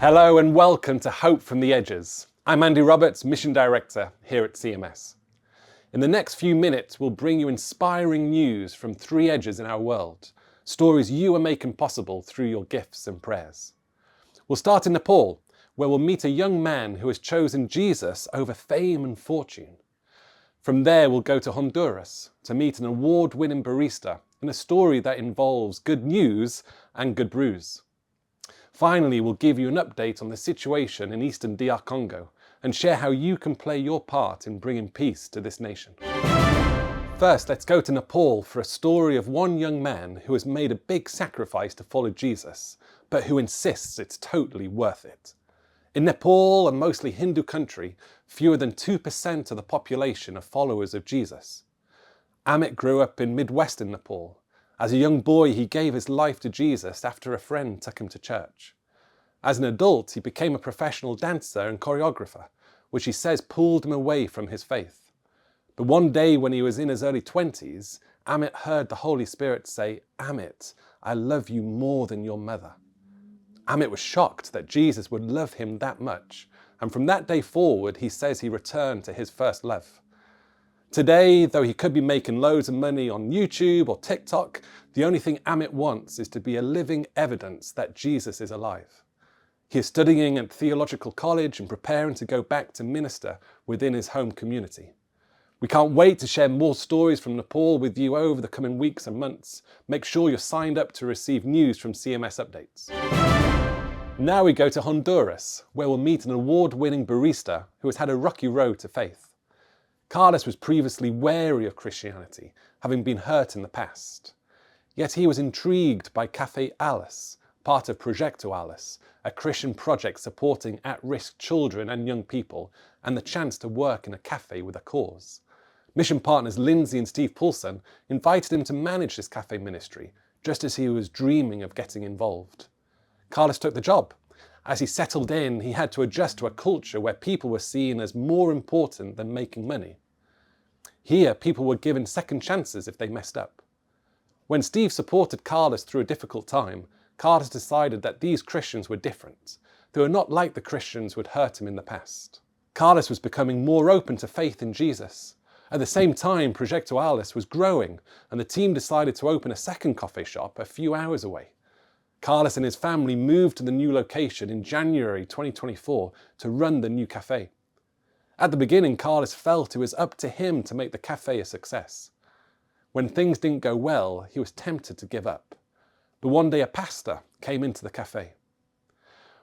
Hello and welcome to Hope from the Edges. I'm Andy Roberts, Mission Director here at CMS. In the next few minutes, we'll bring you inspiring news from three edges in our world, stories you are making possible through your gifts and prayers. We'll start in Nepal, where we'll meet a young man who has chosen Jesus over fame and fortune. From there, we'll go to Honduras to meet an award-winning barista in a story that involves good news and good brews. Finally, we'll give you an update on the situation in eastern DR Congo and share how you can play your part in bringing peace to this nation. First, let's go to Nepal for a story of one young man who has made a big sacrifice to follow Jesus, but who insists it's totally worth it. In Nepal, a mostly Hindu country, fewer than 2% of the population are followers of Jesus. Amit grew up in Midwestern Nepal. As a young boy, he gave his life to Jesus after a friend took him to church. As an adult, he became a professional dancer and choreographer, which he says pulled him away from his faith. But one day when he was in his early 20s, Amit heard the Holy Spirit say, "Amit, I love you more than your mother." Amit was shocked that Jesus would love him that much, and from that day forward, he says he returned to his first love. Today, though he could be making loads of money on YouTube or TikTok, the only thing Amit wants is to be a living evidence that Jesus is alive. He is studying at theological college and preparing to go back to minister within his home community. We can't wait to share more stories from Nepal with you over the coming weeks and months. Make sure you're signed up to receive news from CMS updates. Now we go to Honduras, where we'll meet an award-winning barista who has had a rocky road to faith. Carlos was previously wary of Christianity, having been hurt in the past. Yet he was intrigued by Café Alice, part of Proyecto Alice, a Christian project supporting at-risk children and young people, and the chance to work in a cafe with a cause. Mission partners Lindsay and Steve Poulsen invited him to manage this cafe ministry, just as he was dreaming of getting involved. Carlos took the job. As he settled in, he had to adjust to a culture where people were seen as more important than making money. Here, people were given second chances if they messed up. When Steve supported Carlos through a difficult time, Carlos decided that these Christians were different. They were not like the Christians who had hurt him in the past. Carlos was becoming more open to faith in Jesus. At the same time, Proyecto Alice was growing, and the team decided to open a second coffee shop a few hours away. Carlos and his family moved to the new location in January 2024 to run the new cafe. At the beginning, Carlos felt it was up to him to make the cafe a success. When things didn't go well, he was tempted to give up. But one day a pastor came into the cafe.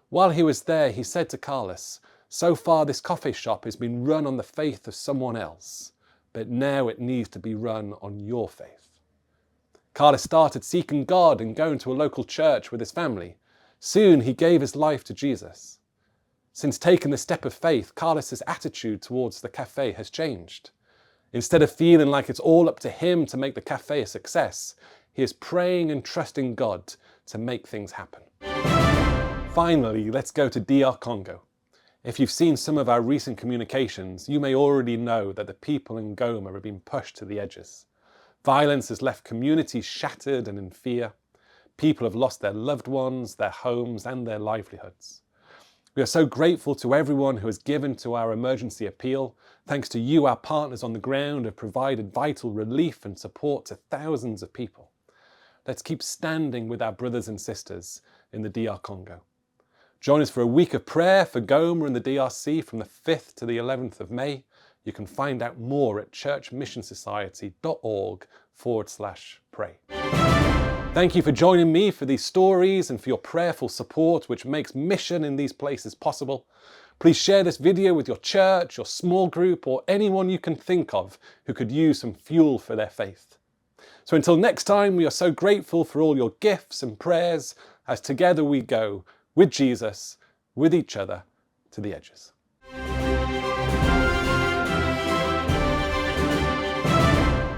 While he was there, he said to Carlos, "So far this coffee shop has been run on the faith of someone else, but now it needs to be run on your faith." Carlos started seeking God and going to a local church with his family. Soon he gave his life to Jesus. Since taking the step of faith, Carlos's attitude towards the cafe has changed. Instead of feeling like it's all up to him to make the cafe a success, he is praying and trusting God to make things happen. Finally, let's go to DR Congo. If you've seen some of our recent communications, you may already know that the people in Goma are being pushed to the edges. Violence has left communities shattered and in fear. People have lost their loved ones, their homes, and their livelihoods. We are so grateful to everyone who has given to our emergency appeal. Thanks to you, our partners on the ground have provided vital relief and support to thousands of people. Let's keep standing with our brothers and sisters in the DR Congo. Join us for a week of prayer for Goma and the DRC from the 5th to the 11th of May. You can find out more at churchmissionsociety.org/pray. Thank you for joining me for these stories and for your prayerful support, which makes mission in these places possible. Please share this video with your church, your small group, or anyone you can think of who could use some fuel for their faith. So until next time, we are so grateful for all your gifts and prayers as together we go with Jesus, with each other, to the edges.